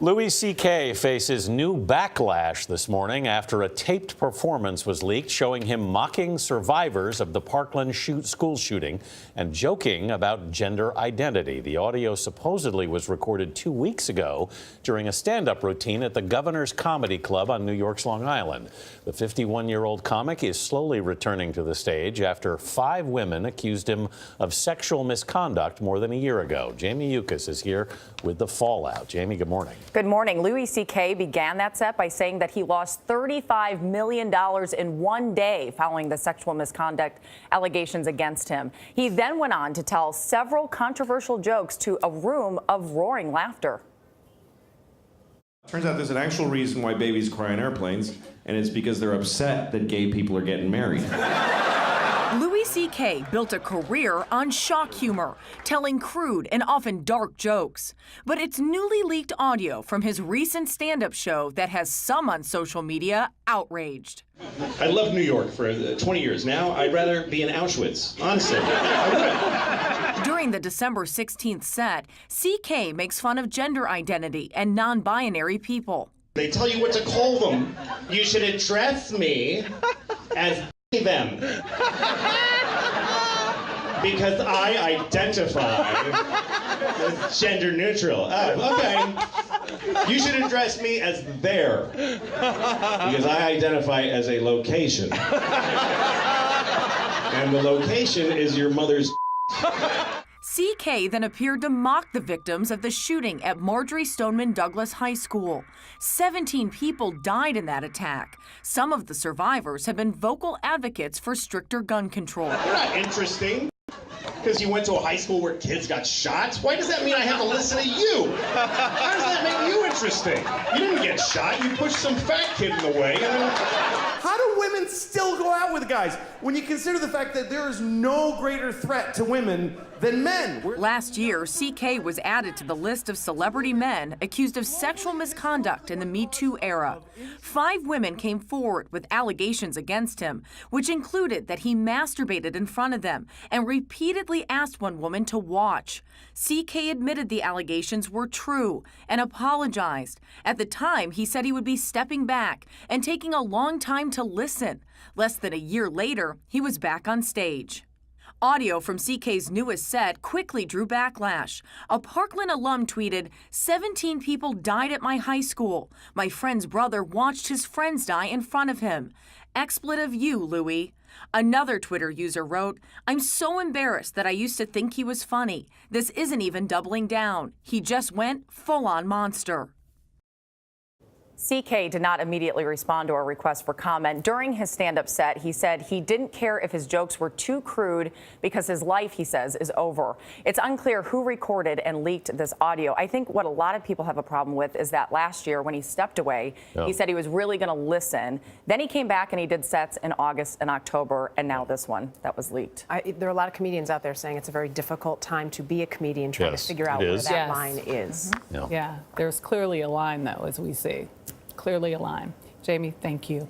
Louis C.K. faces new backlash this morning after a taped performance was leaked showing him mocking survivors of the Parkland school shooting and joking about gender identity. The audio supposedly was recorded 2 weeks ago during a stand-up routine at the Governor's Comedy Club on New York's Long Island. The 51-year-old comic is slowly returning to the stage after 5 women accused him of sexual misconduct more than a year ago. Jamie Yuccas is here with the fallout. Jamie, good morning. Good morning. Louis C.K. began that set by saying that he lost $35 million in one day following the sexual misconduct allegations against him. He then went on to tell several controversial jokes to a room of roaring laughter. Turns out there's an actual reason why babies cry on airplanes, and it's because they're upset that gay people are getting married. Louis C.K. built a career on shock humor, telling crude and often dark jokes. But it's newly leaked audio from his recent stand-up show that has some on social media outraged. I love New York for 20 years now. I'd rather be in Auschwitz, honestly. I would. During the December 16th set, C.K. makes fun of gender identity and non-binary people. They tell you what to call them. You should address me as them. Because I identify as gender neutral. Oh, okay. You should address me as there. Because I identify as a location. And the location is your mother's. C.K. then appeared to mock the victims of the shooting at Marjory Stoneman Douglas High School. 17 people died in that attack. Some of the survivors have been vocal advocates for stricter gun control. You're not interesting. Because you went to a high school where kids got shot? Why does that mean I have to listen to you? How does that make you interesting? You didn't get shot. You pushed some fat kid in the way. And then... How do women still go out with guys when you consider the fact that there is no greater threat to women than men? Last year, C.K. was added to the list of celebrity men accused of sexual misconduct in the Me Too era. 5 women came forward with allegations against him, which included that he masturbated in front of them and repeatedly asked one woman to watch. C.K. admitted the allegations were true and apologized. At the time, he said he would be stepping back and taking a long time to listen. Less than a year later, he was back on stage. Audio from C.K.'s newest set quickly drew backlash. A Parkland alum tweeted, 17 people died at my high school. My friend's brother watched his friends die in front of him. Expletive you, Louis. Another Twitter user wrote, I'm so embarrassed that I used to think he was funny. This isn't even doubling down. He just went full-on monster. C.K. did not immediately respond to a request for comment. During his stand-up set, he said he didn't care if his jokes were too crude because his life, he says, is over. It's unclear who recorded and leaked this audio. I think what a lot of people have a problem with is that last year when he stepped away, he said he was really going to listen. Then he came back and he did sets in August and October, and now this one that was leaked. There are a lot of comedians out there saying it's a very difficult time to be a comedian, trying to figure out where that line is. Yeah, there's clearly a line, though, as we see. Clearly a line. Jamie, thank you.